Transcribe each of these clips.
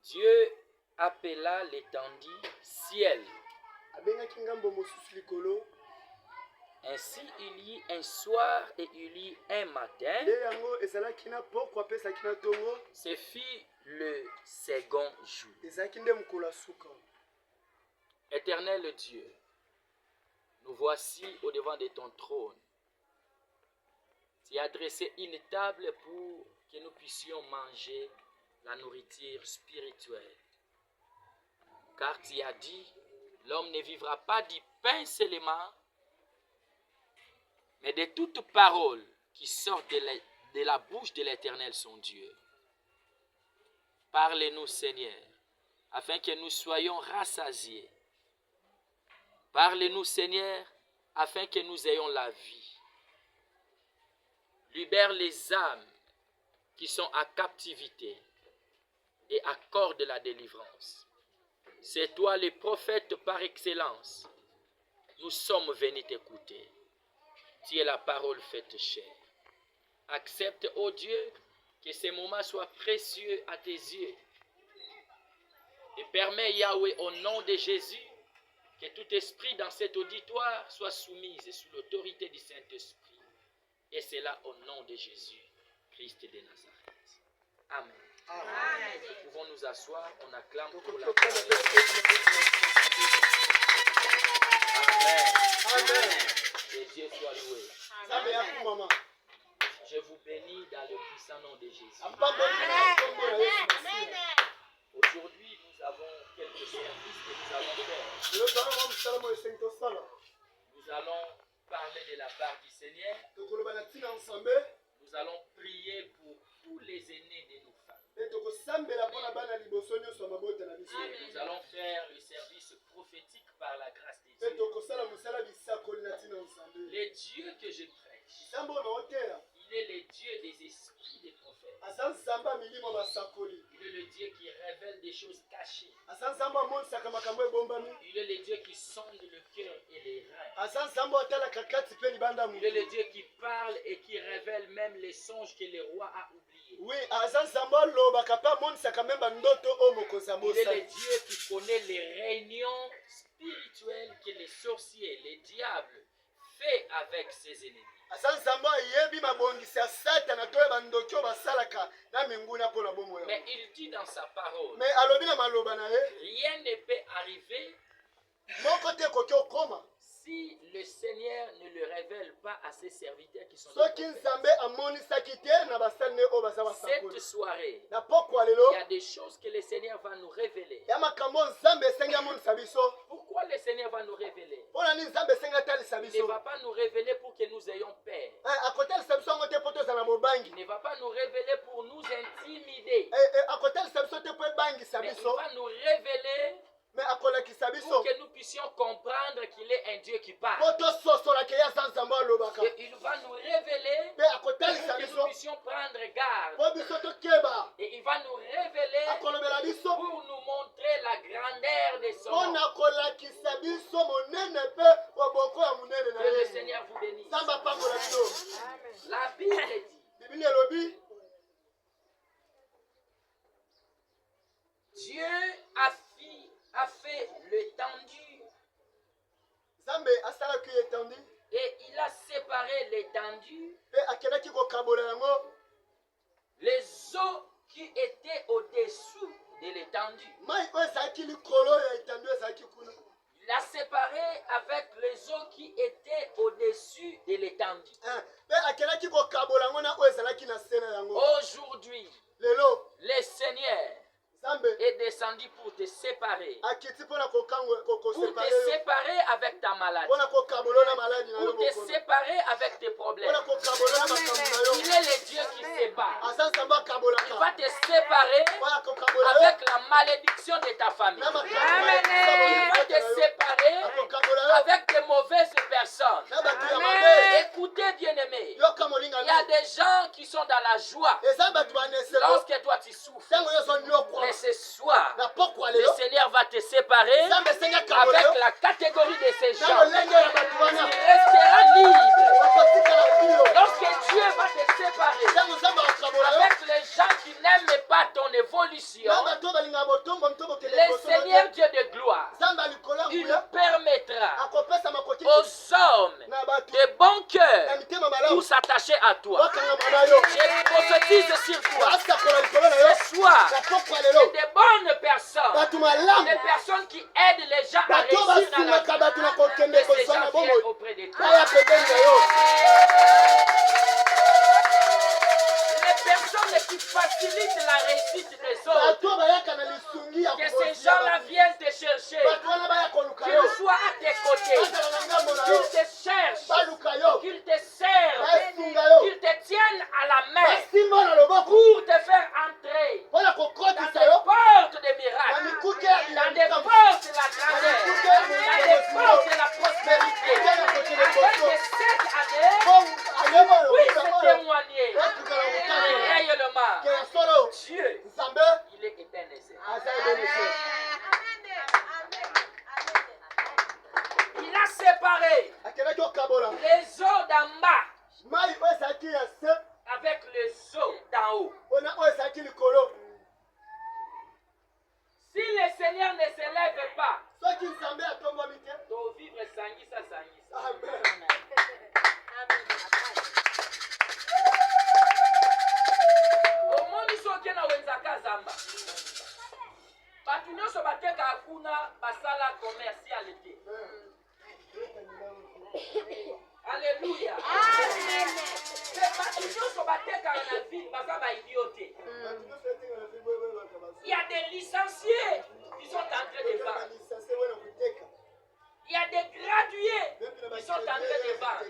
Dieu appela l'étendue ciel. Ainsi il y eut un soir et il y eut un matin. Ce fut le second jour. Éternel Dieu, nous voici au devant de ton trône. Tu as dressé une table pour que nous puissions manger la nourriture spirituelle. Car tu as dit, l'homme ne vivra pas du pain seulement, mais de toute parole qui sort de la bouche de l'Éternel son Dieu. Parle-nous, Seigneur, afin que nous soyons rassasiés. Parle-nous, Seigneur, afin que nous ayons la vie. Libère les âmes qui sont à captivité et accorde la délivrance. C'est toi le prophète par excellence. Nous sommes venus t'écouter. Tu es la parole faite chair. Accepte, ô Dieu, que ces moments soient précieux à tes yeux. Et permets, Yahweh, au nom de Jésus, que tout esprit dans cet auditoire soit soumis sous l'autorité du Saint-Esprit. Et c'est là au nom de Jésus, Christ de Nazareth. Amen. Amen. Nous pouvons nous asseoir, on acclame pour la parole. Amen. Amen. Que Dieu soit loué. Amen. Je vous bénis dans le puissant nom de Jésus. Amen. Aujourd'hui, nous avons quelques services que nous allons faire. Nous allons parler de la part du Seigneur. Nous allons prier pour tous les aînés de nos femmes. Et nous allons faire le service prophétique par la grâce de Dieu. Le Dieu que je prêche, il est le Dieu des esprits des prophètes. Il est le Dieu qui révèle des choses cachées. Il est le Dieu qui sonde le cœur et les reins. Il est le Dieu qui parle et qui révèle même les songes que le roi a oubliés. Il est le Dieu qui connaît les réunions spirituelles que les sorciers, les diables, fait avec ses ennemis. Mais il dit dans sa parole, rien ne peut arriver si le Seigneur ne le révèle pas à ses serviteurs qui sont cette soirée, il y a des choses que le Seigneur va nous révéler. Pourquoi le Seigneur va nous révéler? Il ne va pas nous révéler pour que nous ayons peur. Il ne va pas nous révéler pour nous intimider. Mais il va nous révéler pour que nous puissions comprendre qu'il est un Dieu qui parle. Et il va nous révéler pour que nous puissions prendre garde. Et il va nous révéler pour nous montrer la grandeur de son nom. Que le Seigneur vous bénisse. La Bible dit, Dieu a fait l'étendue et il a séparé l'étendue, les eaux qui étaient au-dessous de l'étendue. Il a séparé avec les eaux qui étaient au-dessus de l'étendue. Aujourd'hui, le Seigneur est descendu pour te séparer. Pour te séparer avec ta maladie. Pour te séparer avec tes problèmes. Il est le Dieu qui sépare. Il va te séparer avec la malédiction de ta famille. Il va te séparer avec tes mauvaises personnes. Écoutez, bien-aimés, il y a des gens qui sont dans la joie lorsque toi tu souffres. Mais ce soir, le Seigneur va te séparer avec la catégorie de ces gens. Tu resteras libre. mission, le Seigneur Dieu de gloire, il permettra aux hommes de bon cœur pour s'attacher à toi. Je prophétise sur toi ce soir que des bonnes personnes, des personnes qui aident les gens à réussir dans la vie, que ces gens viennent auprès de toi. Les personnes qui facilitent la réussite des autres, que ces gens-là viennent te chercher, qu'ils soient à tes côtés, qu'ils te cherchent, qu'ils te servent, qu'ils te tiennent à la main pour te faire entrer dans des portes de miracles, dans des portes de la grandeur, dans des portes de la prospérité. Afin que cette année, puisse témoigner réellement. Dieu, il est éternel. Il a séparé les eaux d'en bas avec les eaux d'en haut. Si le Seigneur ne se lève pas, doit vivre sangisa. Omoni soki na wenzaka zamba. Batu nyonso bateka hakuna basala commercialité. Alléluia. Amen. Batu nyonso bateka na ville baza ba idioté. Il y a des licenciés qui sont en train de vendre. Il y a des gradués qui sont en train de vendre.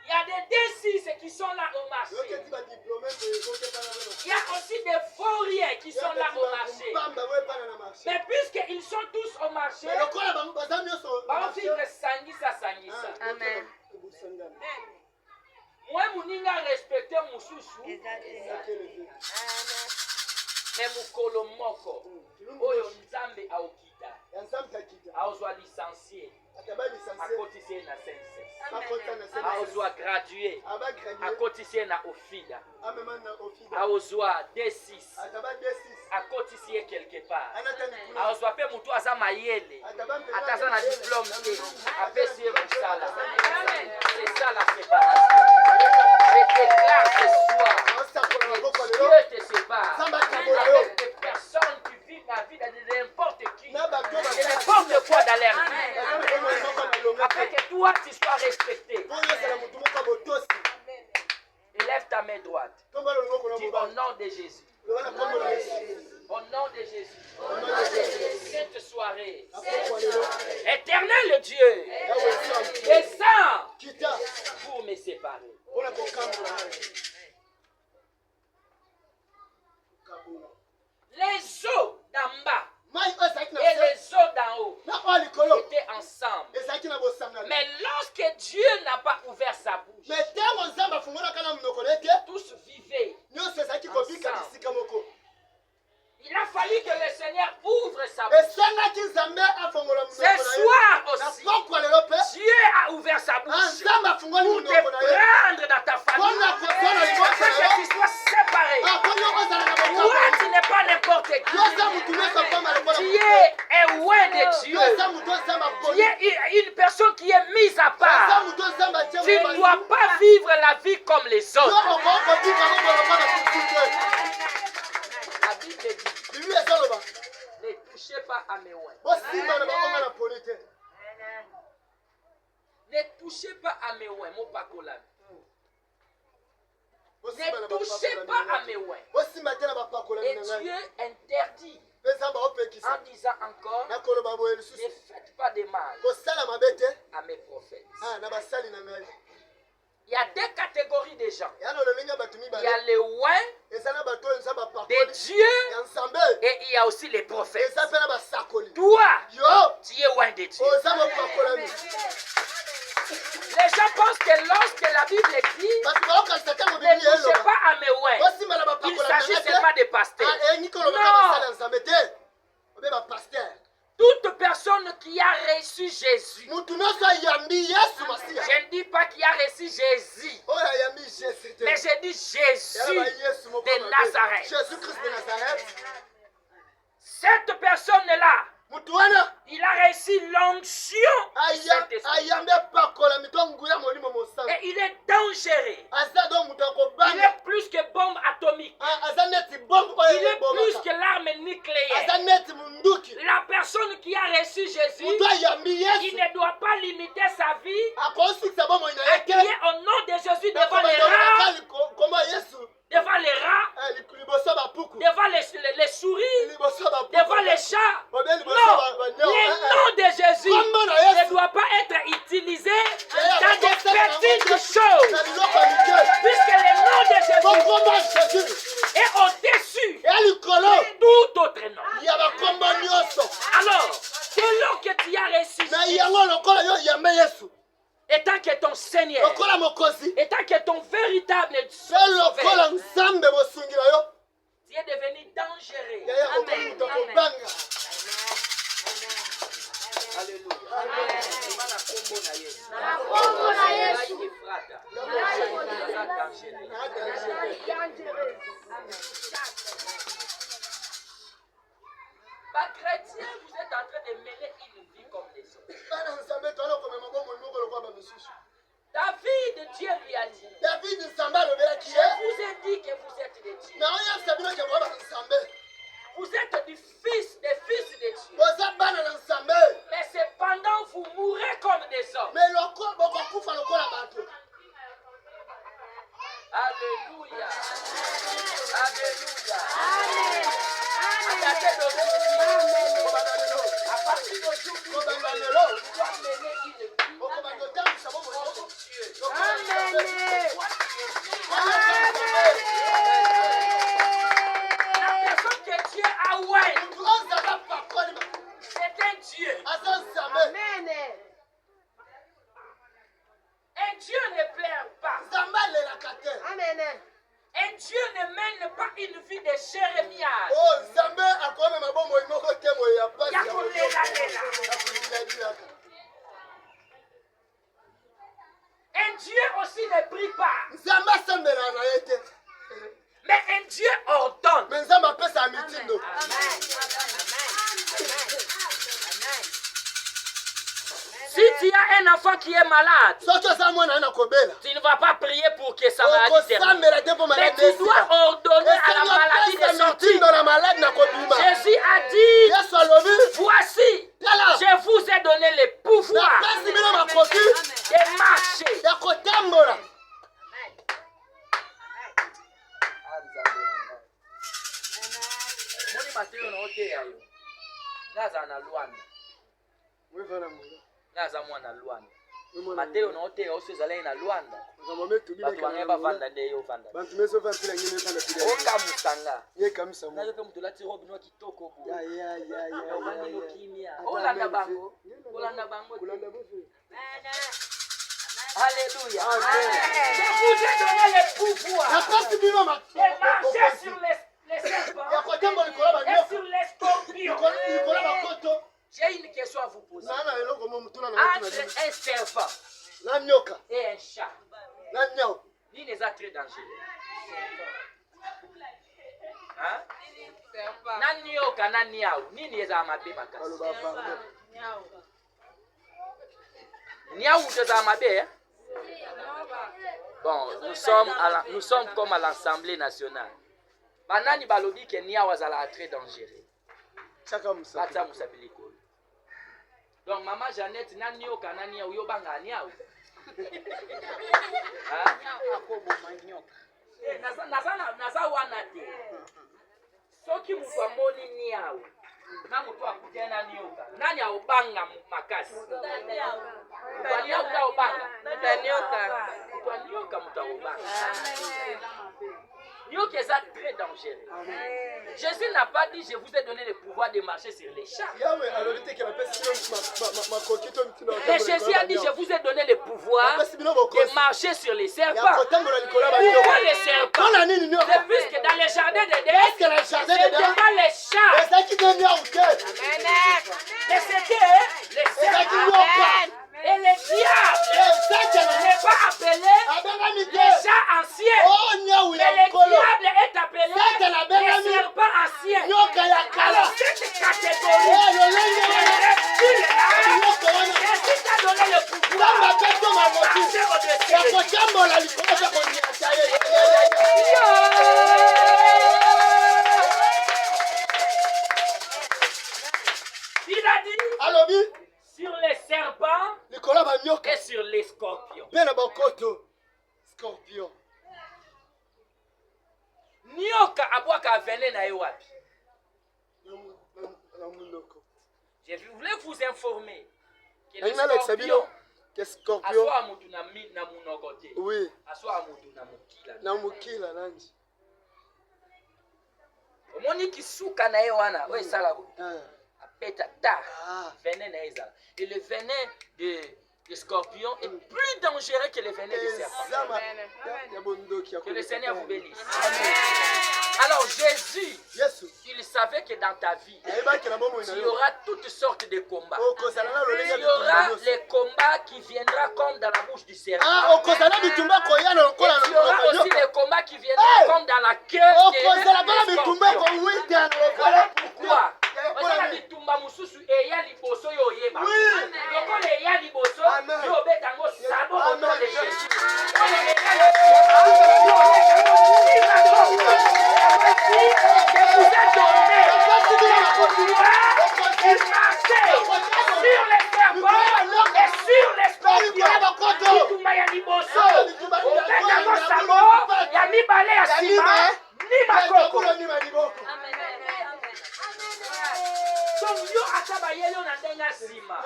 Il y a des D6 qui sont là au marché. Il y a aussi des vauriens qui sont là au marché. Mais puisqu'ils sont tous au marché, on vivre sangisa. Amen. Moi, je respecte Moussousou. Mais mukolo moko oyo nzambe aokita aozwa licencié akotisie na sense aozwa gradué akotisie na ofida aozwa D6 akotisie quelque part aozwa pe mutu aza mayele ataza na diplôme te apesie mosala. C'est ça la séparation. Je déclare ce soir que Dieu te sépare avec des personnes qui vivent la vie de n'importe qui, de n'importe quoi dans leur vie, afin que toi tu sois respecté. Lève ta main droite. Dis au nom de Jésus. Au nom de Jésus. Cette soirée, éternel Dieu, descends pour me séparer. Les eaux d'en bas et les eaux d'en haut étaient ensemble. Mais lorsque Dieu n'a pas ouvert sa bouche, tous vivaient ensemble. Il a fallu que le Seigneur ouvre sa bouche. Ce soir aussi, Dieu a ouvert sa bouche pour te prendre dans ta famille, afin que tu sois séparé. Toi, tu n'es pas n'importe qui. Tu es loin de Dieu. Tu es une personne qui est mise à part. Tu ne dois pas vivre la vie comme les autres. La Bible dit, ne touchez pas à mes oins. Ne touchez pas à mes oins, mon pacola. Ne touchez pas à mes oins. Et Dieu interdit en disant encore, ne faites pas de mal à mes prophètes. Il y a deux catégories de gens. Il y a les oins de Dieu et il y a aussi les prophètes. Toi, tu es oin de Dieu. Les gens pensent que lorsque la Bible dit ne touchez pas à mes oins, il s'agit seulement des pasteurs. Non. Toute personne qui a reçu Jésus, je ne dis pas qui a reçu Jésus, Mais j'ai dit Jésus de Nazareth. Jésus-Christ de Nazareth. Cette personne-là, il a reçu l'onction du Saint-Esprit. Et il est dangereux. Il est plus que bombe atomique. Il est plus que l'arme nucléaire. La personne qui a reçu Jésus, il ne doit pas limiter sa vie à crier au nom de Jésus devant les rats, devant les rats, devant les souris, devant les chats. Non, le nom de Jésus ne doit pas être utilisé dans des petites choses. Puisque le nom de Jésus est au-dessus de tout autre nom. Alors, dès lors que tu as reçu Jésus, étant que ton Seigneur, étant que ton véritable Sauveur, tu es devenu dangereux. Amen. Alléluia. Pas chrétien, vous êtes en train de mener une vie comme les autres. David, Dieu lui a dit, je vous ai dit que vous êtes des dieux. Vous êtes des fils de Dieu. Mais cependant, vous mourrez comme des hommes. Alléluia. Alléluia. Amen. À partir d'aujourd'hui, vous doit mener une vie. La personne que Dieu a oué, c'est un Dieu. Amen. Un Dieu ne pleure pas. Amen. Un Dieu ne mène pas une vie de jérémiade. Un Dieu aussi ne prie pas. Mais un Dieu ordonne. Amen. Si tu as un enfant qui est malade, tu ne vas pas prier pour que sa maladie termine. Mais tu dois ordonner à la maladie de sortir. Jésus a dit, voici, je vous ai donné le pouvoir de marcher. Naza mwana Luanda. Mateo na ote osezala na Luanda. Batu bange bavanda nde yo vanda. Oka musanga. Nazo to mutulati robe no kitoko bo. Ya. Vanda no kimia. Olanda bango. Alléluia. Je vous ai donné le pouvoir de marcher sur les serpents et sur les scorpions. J'ai une question à vous poser. Entre un serpent et un chat, qui n'est pas très dangereux? Hein? Nanioka na niao, nini eza mabe makasi? Niao eza mabe? Bon, nous sommes comme à l'Assemblée nationale. Banani balobi ke niao azala très dangereux. Bata musabiliko. Donc maman Jeannette nanioka nania uyobanga niao. Ah, akobo manioka. Nasa wana te. Soki mutu amoni niao. Na mutu akute nanioka. Nani aobanga makasi? Mutu uta obanga. Mutu mutu obanga. Nioka est très dangereux. Jésus n'a pas dit je vous ai donné le pouvoir de marcher sur les chats. Mais Jésus a dit je vous ai donné le pouvoir de marcher sur les serpents. Pourquoi les serpents? C'est puisque dans les jardins d'Éden, c'est devant les chats. Mais c'était les serpents. Et le diable n'est pas appelé les chats anciens. Mais le diable est appelé le serpent ancien. Alors cette catégorie de reptiles-là, Jésus t'a donné le pouvoir de marcher au-dessus de il a dit sur les serpents et sur les scorpions. Nyoka abwaka vene na wapi? Je voulais vous informer que les scorpions aswa mutu na munokote. Oui. Aswa mutu na mukila. Na mukila nanji. Omoni kisuka na wana, oye salabo. Apeta ta. Venin na ezala. Et le venin de scorpion est plus dangereux que le venin de serpent. Que le Seigneur vous bénisse. Alors Jésus, il savait que dans ta vie, il y aura toutes sortes de combats. Il y aura les combats qui viendront comme dans la bouche du serpent. Et il y aura aussi les combats qui viendront comme dans la queue des scorpions. Voilà pourquoi. Osala bitumba mususu eya liboso yo yeba. Lokola eya liboso yo betango sabo au nom de Jésus. Que vous êtes donné de marcher sur les serpents et sur les scorpions. Bitumba ya liboso obetango sabo ya mibale ya sima ni makoko. Donc yo ataba yelo na ndenga sima.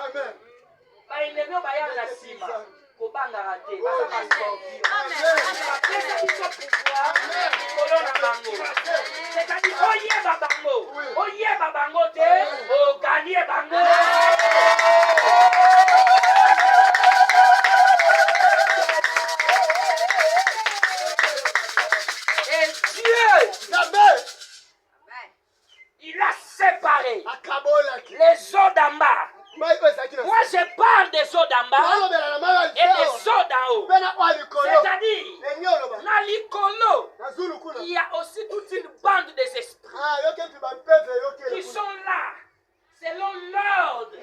Ba inemyo ba ya na sima. Ko banga rate ba sa scorpion. Amen. C'est-à-dire oye babango te, o gagner bango. Et Dieu, il a séparé les eaux d'en bas. Moi je parle des eaux d'en bas et des eaux d'en haut. C'est-à-dire, dans l'icolo, il y a aussi toute une bande des esprits qui sont là, selon l'ordre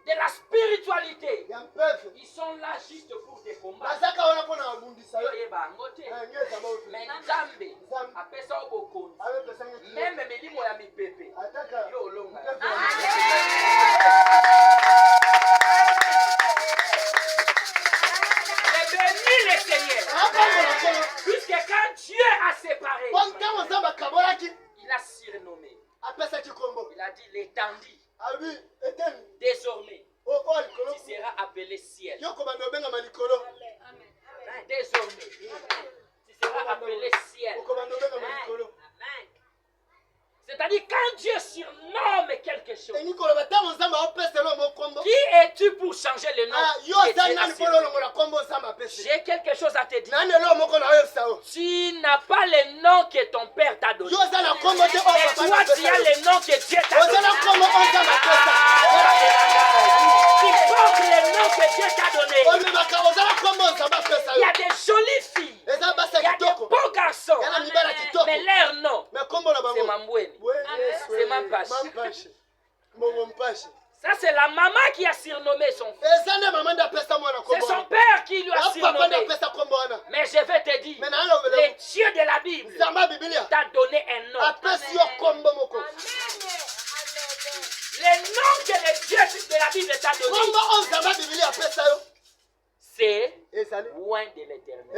de la spiritualité. Ils sont là juste pour des combats. Mais Nzambe apesa obokonzi. Même milimo ya mipepe. Yo longa. Mais béni le Seigneur. Puisque quand Dieu a séparé, il a surnommé. Il a dit l'étendue. Désormais, tu seras appelé ciel. Désormais, tu seras appelé ciel. C'est-à-dire quand Dieu surnomme quelque chose, qui es-tu pour changer le nom que Dieu a surnommé? J'ai quelque chose à te dire. Tu n'as pas le nom que ton père t'a donné. Mais toi, tu as le nom que Dieu t'a donné. Tu portes le nom que Dieu t'a donné. Il y a des jolies filles. Il y a des beaux garçons. Mais leur nom, c'est Mamboueni. C'est Mampache. Ça, c'est la maman qui a surnommé son fils. C'est son père qui lui a surnommé. Mais je vais te dire, le Dieu de la Bible t'a donné un nom. Le nom que le Dieu de la Bible t'a donné, c'est loin de l'éternel.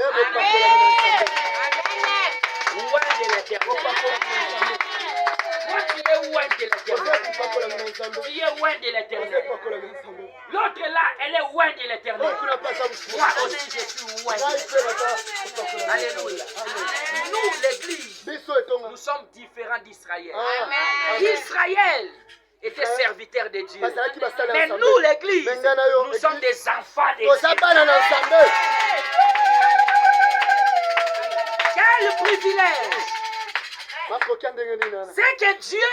Loin de l'éternel. Toi, tu es loin de l'éternel. Tu es loin de l'éternel. L'autre là, elle est loin de l'éternel. Moi aussi, je suis loin de l'éternel. Alléluia. Nous, l'église, nous sommes différents d'Israël. Israël était serviteur de Dieu. Mais nous, l'église, nous sommes des enfants de Dieu. Quel privilège! C'est que Dieu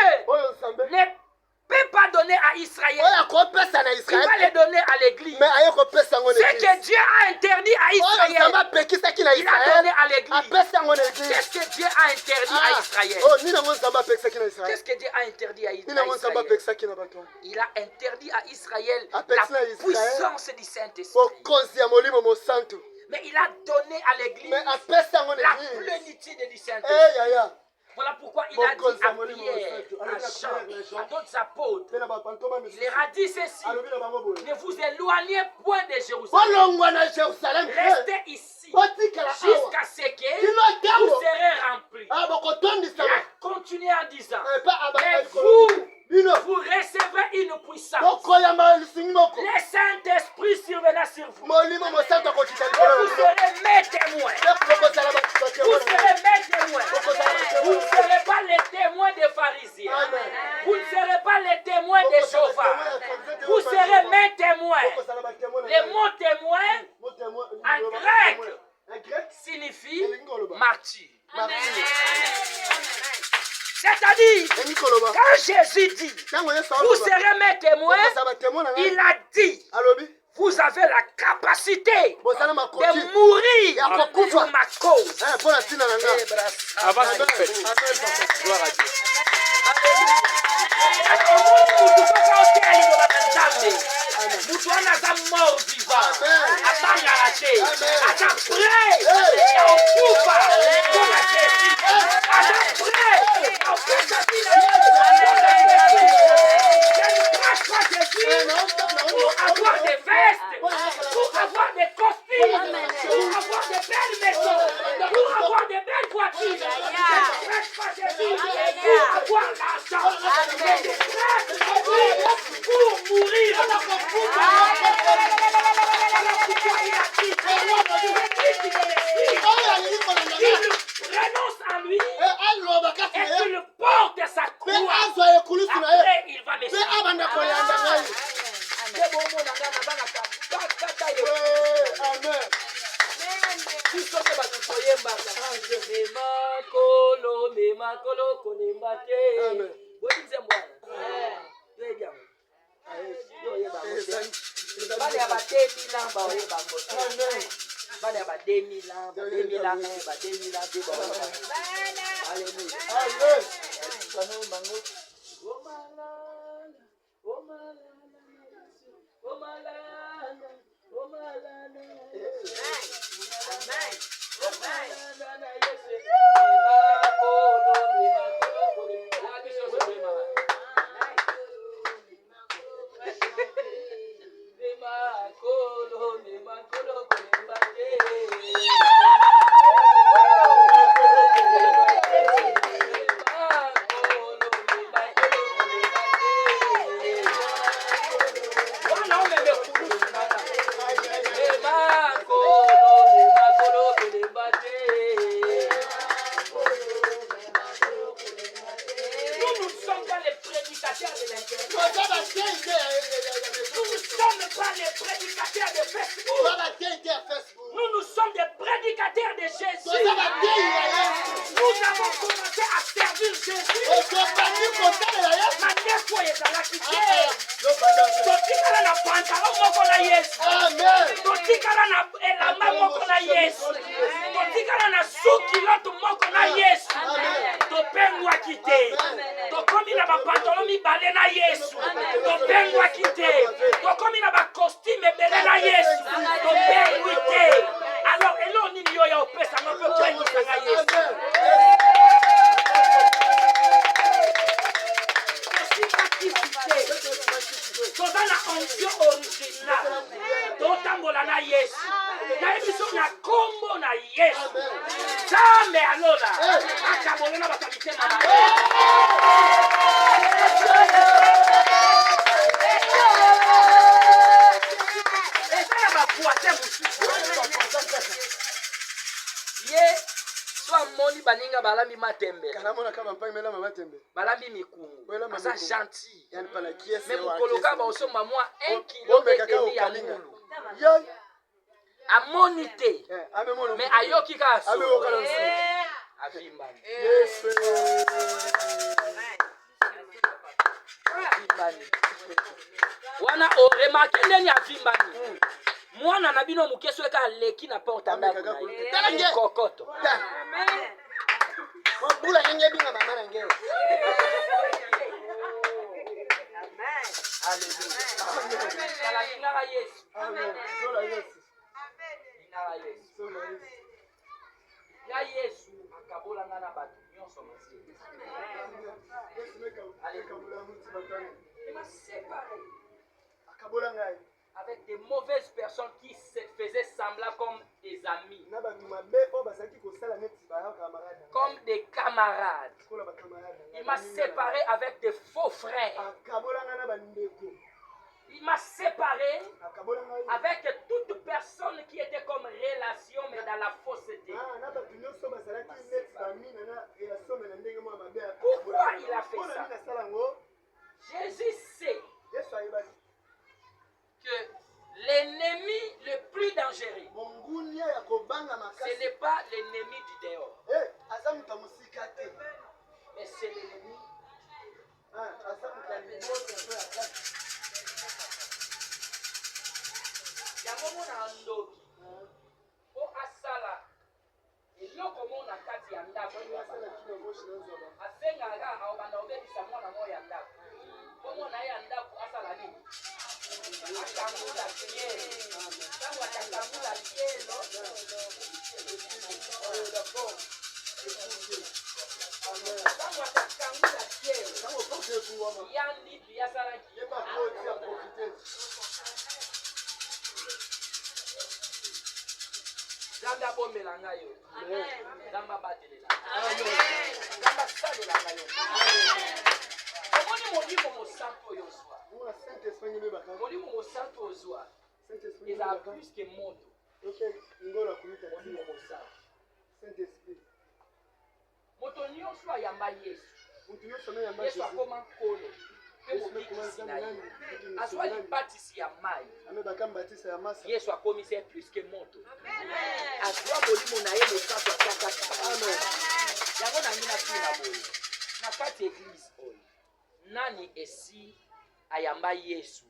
peut pas donner à Israël. oyo akopesa na Il Israël va les donner à l'église. mais aye kopesa yango na Ce église que Dieu a interdit à oyo nzambe Israël, apekisaki na il a Israël donné à l'église. apesa yango na église Qu'est-ce que Dieu a interdit à Israël? oh nini yango nzambe apekisaki na Israël Qu'est-ce que Dieu a interdit à nini yango nzambe Israël? apekisaki na bato Il a interdit à Israël Apexi na la Israël. puissance du Saint-Esprit. bokonzi ya molimo mosantu Mais il a donné à l'église mais apesa yango na la église plénitude du Saint-Esprit. yaya Voilà pourquoi il a dit Bokonzi ya à molimo Pierre, mosantu à alobi na Jean, Pierre na Jean à d'autres apôtres, mpe na bapantoma il misusu leur a dit ceci: alobi na bango boye ne vous éloignez point de Jérusalem. bolongwa na Jérusalem Restez ici botikala awa jusqu'à ce que kino vous ntango serez remplis. bokotondisa Il a continué en disant: epa mais bino vous recevrez une puissance. bokoyamba lisingi moko Le Saint-Esprit survenant sur vous. molimo mosantu akokita Et likolo vous serez mes témoins. bokozala Vous serez mes témoins. Vous ne serez pas les témoins des pharisiens. Amen. Vous ne serez pas les témoins des Jéhovah. Vous serez mes témoins. Le mot témoin en grec signifie martyr. C'est-à-dire, quand Jésus dit, vous serez mes témoins, il a dit, vous avez la capacité de mourir pour ma cause. Avant cette fête. Gloire à Dieu. Mutu anaza mort vivant, atangala te, ata prêt ya okufa mpona Jésus, ata prêt ya opesa bino pour avoir des vestes, pour avoir des costumes, pour avoir de belles maisons, pour avoir de belles voitures. Je ne prêche pas Jésus pour avoir l'argent, mais je prêche pour mourir. Voilà pourquoi il a dit, il renonce à lui et qu'il porte sa croix. Après, il va me suivre. Balambi mikungu, asa gentil. Mais mukoloka ba osomba moi 1 kilo ya mulu. Amonité. Mais ayoki ka so. Avimba. Bosangani. Wana oremaki ndeni avimbani. Mwana na bino mukeso eka leki na porta ndako na ye. Kokoto. Amen. Bula yenge binga mama na ngeo. Amen. Hallelujah. Kala ngara Yesu. Amen. Zola Yesu. Ngara Yesu. Zola Yesu. Ya Yesu akabola ngana batu nyonso masiye. Yesu meka akabola muti batani. Il m'a séparé Akabola ngai. avec des mauvaises personnes qui se faisaient semblant comme des amis, Na batu mabe o basaki ko sala neti ba camarade. comme des camarades. Kola ba camarade. Il m'a séparé avec des faux frères. Akabola ngana ba ndeko. Il m'a séparé Akabola ngai. avec toute personne qui était comme relation mais dans la fausseté. Ah, na batu nyonso basalaki neti ba mina na relation na ndenge mo mabe. Pourquoi il a fait ça? Na sala ngo. Jésus sait Yesu ayebaki. que l'ennemi le plus dangereux, Mongunia ya kobanga ce makasi. n'est pas l'ennemi du dehors, Eh, asa muta musika te. mais c'est l'ennemi. Ah, asa muta liboso to ya kasi. Yango mona ndoki po asala eloko mona kati ya ndako Asala kino moshi na zoba. asengaka aobanda obebisa mwana moko ya ndako po mwana ye ya ndako asala nini akangula kielo ntango akakangula kielo ntango akakangula kielo Nango kote kuwama. ya ndipi yasalaki Yeba koti ya profiter. nzambe abombela ngai yo nzambe abatelela Amen. nzambe asalela ngai yo omoni molimo mosantu oyo ozwa Mwa Saint-Esprit ngebe baka. molimo mosantu ozwa Saint-Esprit ezala ngebe baka. plus que moto Okay, ngola kuita molimo tia. mosantu Saint-Esprit. moto nyonso ayamba yesu Mutu nyonso na yamba yesu Jésus. akoma nkolo mpe Yesu mobikisi mekomasa na ye nani? azwa libatisi ya mai Ame bakambatisa ya masa. yesu akomisi ye plus que moto azwa molimo na ye mosantu atakaki Amen. yango nangi natina boye na kati eglise oyo nani esi ayamba yesu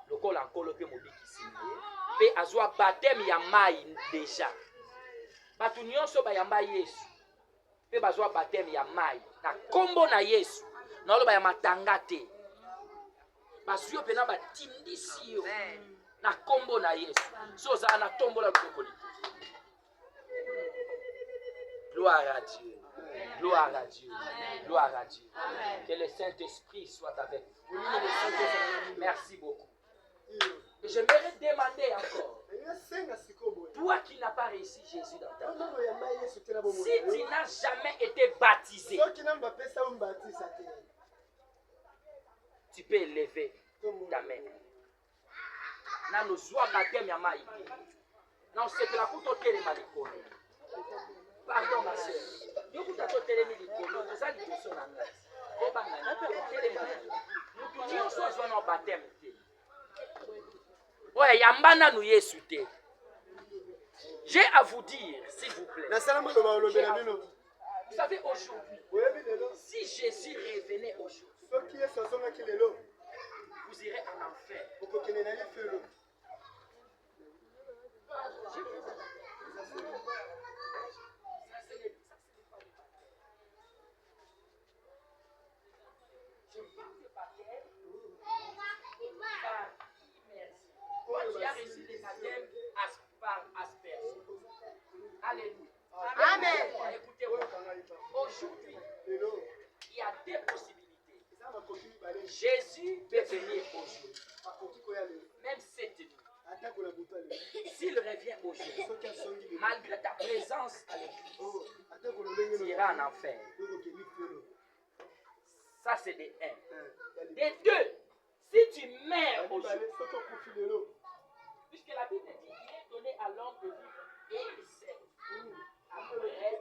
lokola nkolo mpe mobikisi na ye mpe azwa bateme ya mai deja bato nyonso bayamba yesu mpe bazwa bateme ya mai na nkombo na yesu naoloba ya matanga te bazwi yo mpena batindisi yo na nkombo na yesu so ozala na tombola lukokoli gloire à Dieu. Gloire à Dieu. Gloire à Dieu. Que le Saint-Esprit soit avec vous. Merci beaucoup. Et j'aimerais demander encore, toi qui n'as pas réussi Jésus dans ta vie, si tu n'as jamais été baptisé, tu peux élever ta main. Nano zwa baptême ya mai. Na osepela kutotelema likolo. Pardon ma soeur. Yo kutotelema likolo, toza liboso na ngai. Obanga na totelema. Mutu nyonso azwa na baptême te. Ouais, yamba nanu Yesu te. J'ai à vous dire, s'il vous plaît. Vous savez, aujourd'hui, si Jésus revenait aujourd'hui, vous irez en enfer. Toi, tu as reçu les baptêmes par aspersion. Alléluia. Amen. Écoutez-moi. Aujourd'hui, il y a deux possibilités. Jésus peut venir aujourd'hui, même cette nuit. S'il revient aujourd'hui, malgré ta présence à l'église, tu iras en enfer. Ça, c'est des 1. Des 2, si tu meurs aujourd'hui, puisque la Bible dit qu'il est donné à l'homme de vivre et il sait. Après,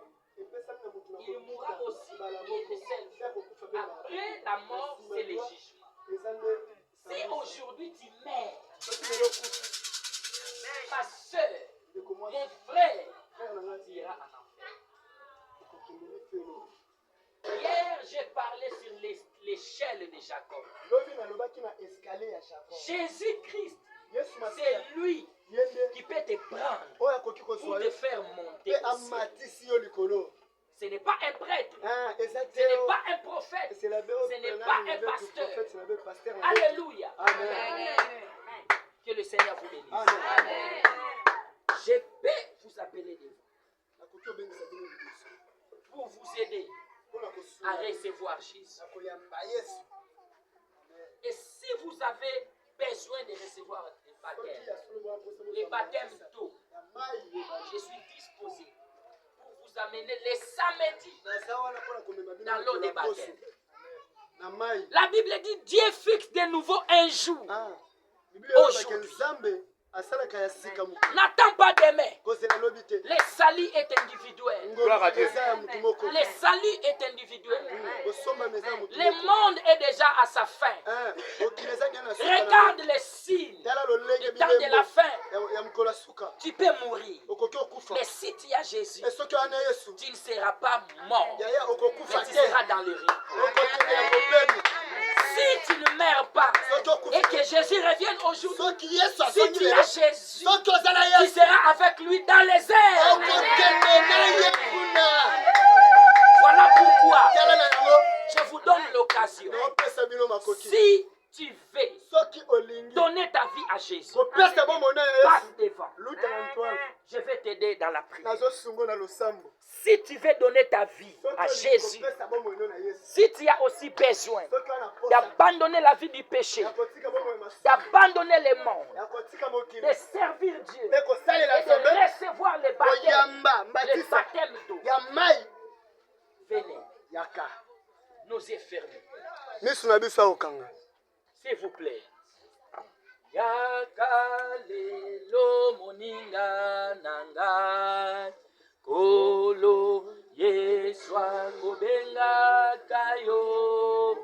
il mourra aussi et il sait. Après la mort, c'est le jugement. Si aujourd'hui tu meurs, ma soeur, mon frère, tu iras en enfer. Hier, j'ai parlé sur l'échelle de Jacob. lobi nalobaki na escalier ya Jacob. Jésus-Christ, Yesu c'est Masiya lui yende qui peut te prendre oyo akoki pour kozwa te yo faire monter pe au ciel. amatisi yo likolo. Ce n'est pas un prêtre, Eza ce te n'est yo pas un prophète, c'est la ce n'est pas un pasteur. c'est la pasteur. Alléluia. Amen. Que le Seigneur vous bénisse. Amen. Je peux vous appeler devant Nakoki obengisa bino liboso. pour vous aider Mpona à kosunga recevoir Jésus. na koyamba Yesu. Et si vous avez besoin de recevoir le Soki baptême, ya solo bwa posa les baptêmes d'eau, ya mai ebali. je suis disposé pour vous amener les samedis Naza wana mpona komema bino dans l'eau des likolo ya baptêmes. poso. Na mai. La Bible dit Dieu fixe de nouveau un jour. Biblia oyo Aujourd'hui. bake Nzambe asalaka ya sika mokili. N'attends pas demain. Kozela lobi te. Le salut est individuel. Ngolu eza ya mutu moko. Le salut est individuel. Kosomba meza ya mutu Le moko. monde est déjà à sa fin. Mokili eza ngana suka na Regarde les signes. tala lolenge Le temps de la fin, ya mokolo ya suka. tu peux mourir. Okoki okufa. Mais si tu as Jésus, Soki wana Yesu tu ne seras pas mort. yaya okokufa Mais tu te. seras dans le riz. Okokende ya kopemi. Si tu ne meurs pas et que Jésus revienne aujourd'hui, Soki Yesu si asongi tu lelo. as Jésus, Soki ozala tu Yesu. seras avec lui dans les airs. Okokende na ye kuna. Voilà pourquoi Tala na yango. je vous donne l'occasion. Naopesa bino makoki. Si tu veux Soki olingi. donner ta vie à Jésus, Kopesa bomona ya Yesu. passe devant. Luta na ntwala. Je vais t'aider dans la prière. Nazosungo na losambo. Si tu veux donner ta vie à Soki Jésus, kopesa bomona na Yesu. si tu as aussi besoin Soki wana posa. d'abandonner la vie du péché, Yakotika bomona masu. d'abandonner le monde, Yakotika mokili. de servir Dieu Pe kosalela et de Nzambe. recevoir le baptême, Koyamba le mbatisa. baptême d'eau, Ya mai. venez, Yaka. nos yeux fermés, Misu na biso okanga. s'il vous plaît. Yaka lelo moninga nanga kolo yeswa kobenga kayo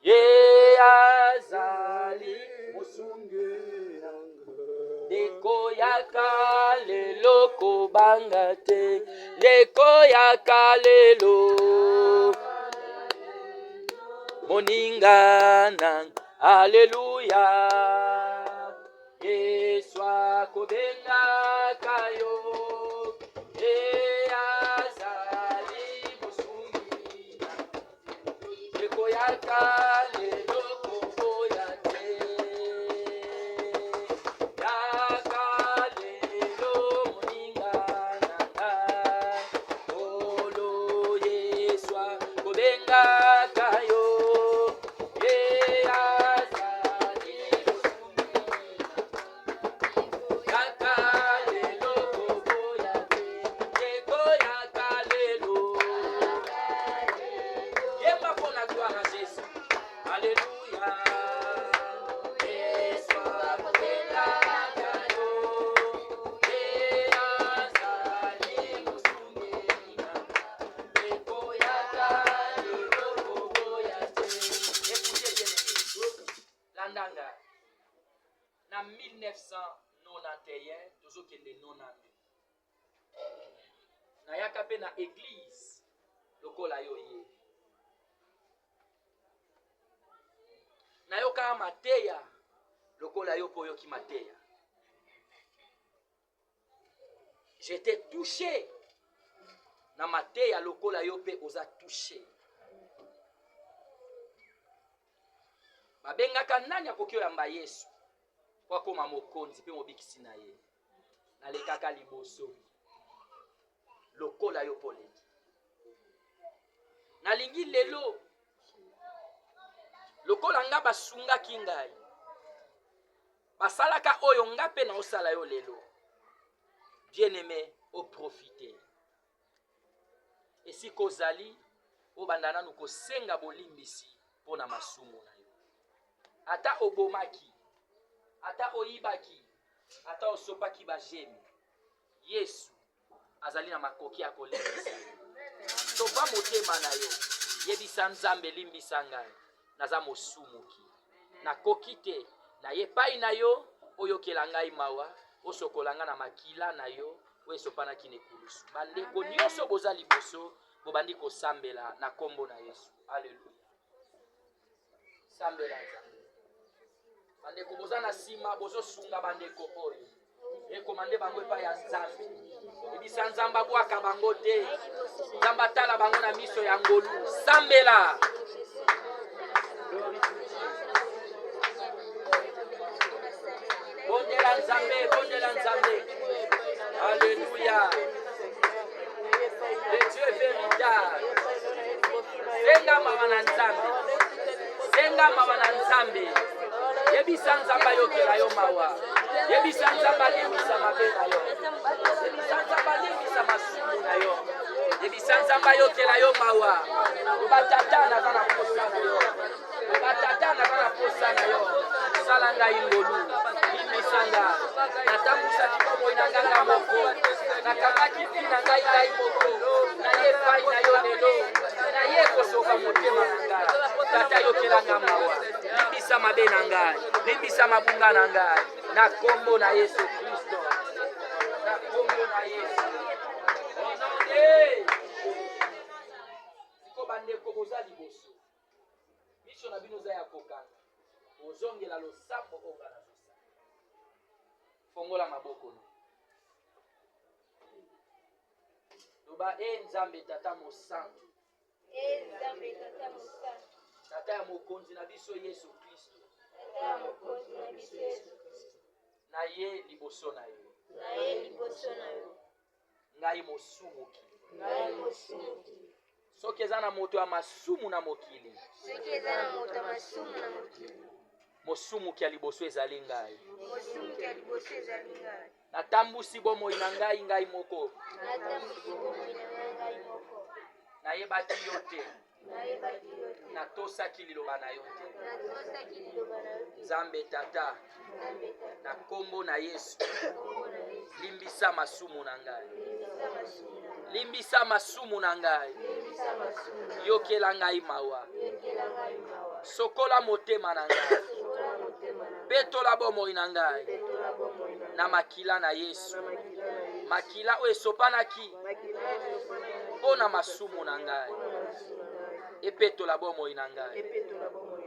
ye azali musunge deko yaka lelo kobanga te deko yaka lelo moninga nanga Alléluia. Yeswa kobenga kayo. Azali musungi. Ekoyaka lelo koboyate. Yaka lelo moninga nanga. Olo Yeswa kobenga kayo. Na 1991 tozokende 90 nayaka mpe na église lokola yo ye nayokaka mateya lokola yo mpo oyoki mateya. J'étais touché na mateya lokola yo mpe oza touché. Babengaka nani akoki oyamba Yesu po akoma mokonzi mpe mobikisi na ye. Nalekaka liboso lokola yo poleki. Nalingi lelo lokola nga basungaki ngai basalaka oyo nga mpe na osala yo lelo. Bien-aimé, o profiter. Esika ozali obanda nanu kosenga bolimbisi mpo na masumu na yo. Ata obomaki, ata oyibaki, ata osopaki bajemi, Yesu azali na makoki ya kolimbisa yo. Toba motema na yo, yebisa Nzambe limbisa ngai, naza mosumuki. Nakoki te, na ye pai na yo, oyokela ngai mawa, osokola nga na makila na yo, oesopanaki na ekulusu. Bandeko nyonso boza liboso, bobandi kosambela na kombo na Yesu. Alléluia. sambela nzambe bandeko boza na nsima bozosunga bandeko oyo ekomande bango epai ya nzambe ebisa nzambe abwaka bango te nzambe atala bango na miso ya ngolu sambela bondela nzambe bondela nzambe alléluia le Dieu est véritable zenga mawa na nzambe zenga mawa na nzambe yebisa nzambe ayokela yo mawa yebisa nzambe alimbisa mabe na yo yebisa nzambe alimbisa masumu na yo yebisa nzambe ayokela yo mawa obatata naza na posa na yo obatata naza na posa na yo sala ngai ngolu limbisa nga natambusaki bomoi na nganga moko nakangaki mpi na ngai moko naye epai na yo lelo naye kosoka motema na ngai tata yokelanga mawa limbisa mabe na ngai limbisa mabunga na ngai na kombo na Yesu Kristo na kombo na Yesu siko bandeko boza liboso miso na bino za ya kokanga ozongela losambo onga na zosa fongola maboko no loba nzambe tata mosantu tata ya mokonzi na biso Yesu Kristo na ye liboso na yo ngai mosumuki soki eza na moto ya masumu na mokili mosumuki ya liboso ezali ngai natambusi bomoi na ngai moko nayebaki yo te natosaki liloba na yo te nzambe tata na kombo na Yesu limbisa masumu na ngai limbisa masumu na ngai yokela ngai mawa sokola motema na ngai petola bomoi na ngai na makila na Yesu makila oyo esopanaki mpo na masumu na ngai epetola bomoi na ngai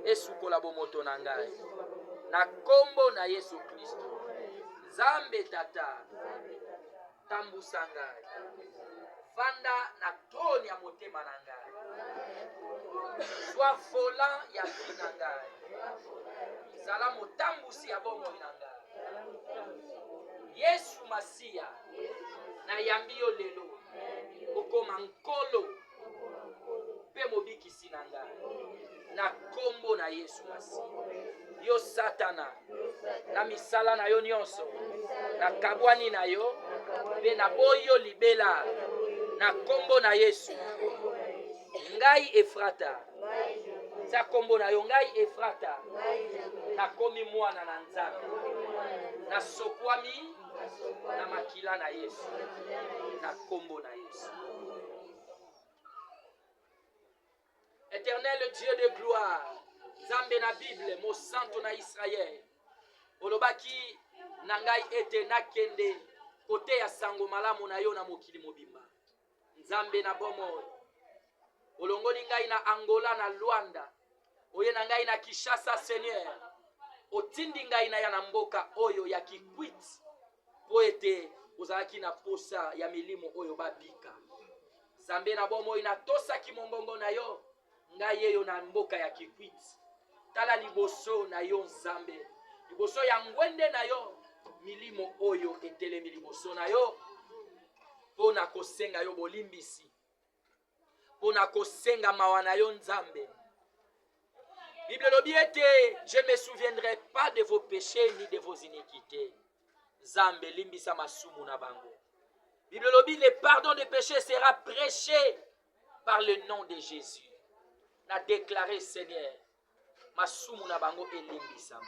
esukola bomoto na ngai na kombo na Yesu Kristo nzambe tata tambusa ngai vanda na troni ya motema na ngai sois volant ya vi na ngai zala motambusi ya bomoi na ngai Yesu Masiya nayambi yo lelo okoma nkolo mpe mobikisi na ngai na kombo na Yesu Masiya yo satana na misala na yo nyonso na kabwani na yo mpe na boyo libela na kombo na Yesu ngai Efrata sa kombo na yo ngai Efrata nakomi mwana na Nzambe nasokwami na makila na Yesu na kombo na Yesu. Éternel Dieu de gloire, Nzambe na Bible, mo santo na Israël, olobaki na ngai ete nakende kote ya sango malamu na yo na mokili mobimba. Nzambe na bomoi, olongoli ngai na Angola na Luanda, oye na ngai na Kinshasa Seigneur, otindi ngai na ya na mboka oyo ya Kikwit, po ete ozalaki na posa ya milimo oyo babika. Nzambe na bomoi na tosa kimongongo na yo, ngai yeyo na mboka ya Kikwit. Tala liboso na yo Nzambe, liboso ya ngwende na yo, milimo oyo etelemi liboso na yo, pona kosenga yo bolimbisi, pona kosenga mawa na yo Nzambe. Bible lobi ete, je me souviendrai pas de vos péchés ni de vos iniquités. Nzambe limbisa masumu na bango. Bible lobi, le pardon des péchés sera prêché par le nom de Jésus. Na déclaré Seigneur, masumu na bango elimbisama.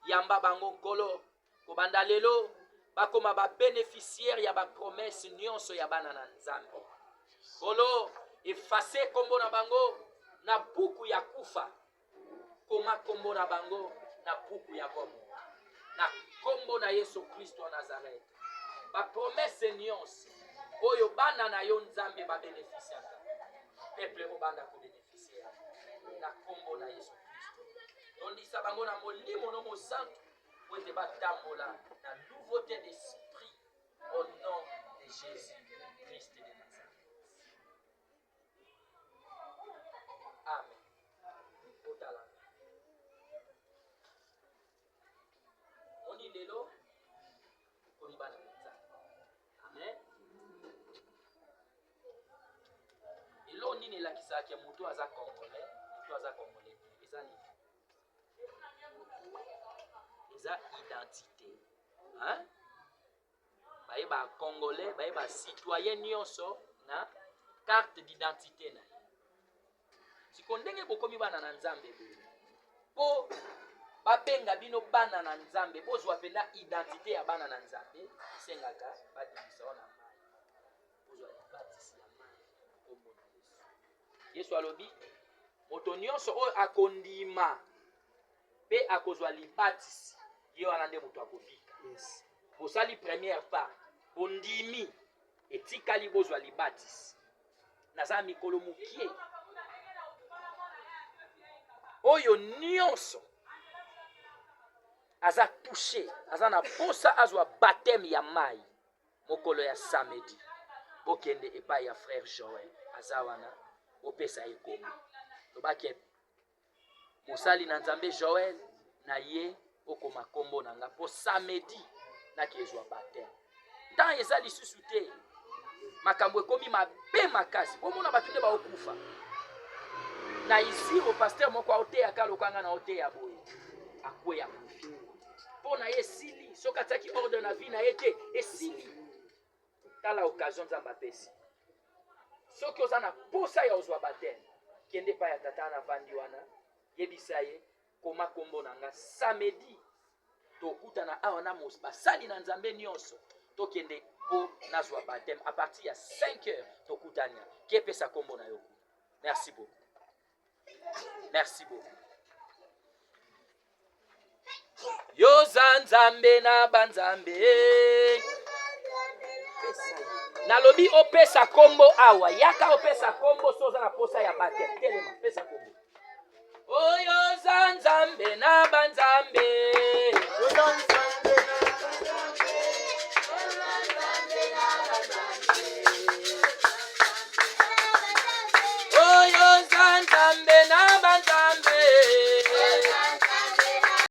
Yamba bango kolo, kobanda lelo, bakoma ba bénéficiaire ya ba promesse nyonso ya bana na Nzambe. Kolo, effacer kombo na bango na buku ya kufa. Koma kombo na bango na buku ya bomo. Na kombo na Yesu Kristo wa Nazareth. Ba promesse nyonso oyo bana na yo Nzambe ba bénéficiaire. Peuple obanda ko bénéficiaire. Na kombo na Yesu Kristo. tondisa bango na molimo no mosantu po ete batambola na nouveauté d'esprit au nom de Jésus Christ de Nazareth. Amen. Otala. Oni lelo kolibana mpenza. Amen. Elo nini elakisaki moto aza congolais, moto aza congolais. Eza nini? Eza identité. Hein? Baye ba congolais, baye ba citoyen nyonso na carte d'identité na. Sikondenge bokomi bana na Nzambe bo. Po babenga bino bana na Nzambe, bozwa pena identité ya bana na Nzambe, sengaka badibisa ona mai. Bozwa batisi ya mai kombo na Yesu. Yesu alobi moto nyonso oyo akondima pe akozwa libatisi ye wana nde moto akobika. Yes. Bosali première part bondimi etikali bozwa libatisi naza mikolo mokie oyo nyonso aza touché aza na posa azwa baptême ya mai mokolo ya samedi bokende epai ya frère Joël aza wana opesa ekomi lobaki mosali na Nzambe Joël na ye okoma kombo na nga po samedi nakezwa baptême ntan eza lisusu te makambo ekomi mabe makasi bomona bato nde baokufa na isiro pasteur moko aoteyaka lokanga na oteya boye akweya kufi mpo na ye esili soki atiaki ordre na vie na ye te esili tala occasion Nzambe apesi soki oza na posa ya ozwa baptême kende pa ya tata na vandi wana yebisa ye koma kombo na nga samedi tokutana awa na basali na Nzambe nyonso tokende po nazwa baptême à partir ya 5 heures tokutania kepesa kombo na yo. Merci beaucoup. Merci beaucoup. Yoza Nzambe na banzambe nalobi opesa kombo awa yaka opesa kombo soza na posa ya baptême telema pesa kombo oyo Nzambe na banzambe Nzambe na banzambe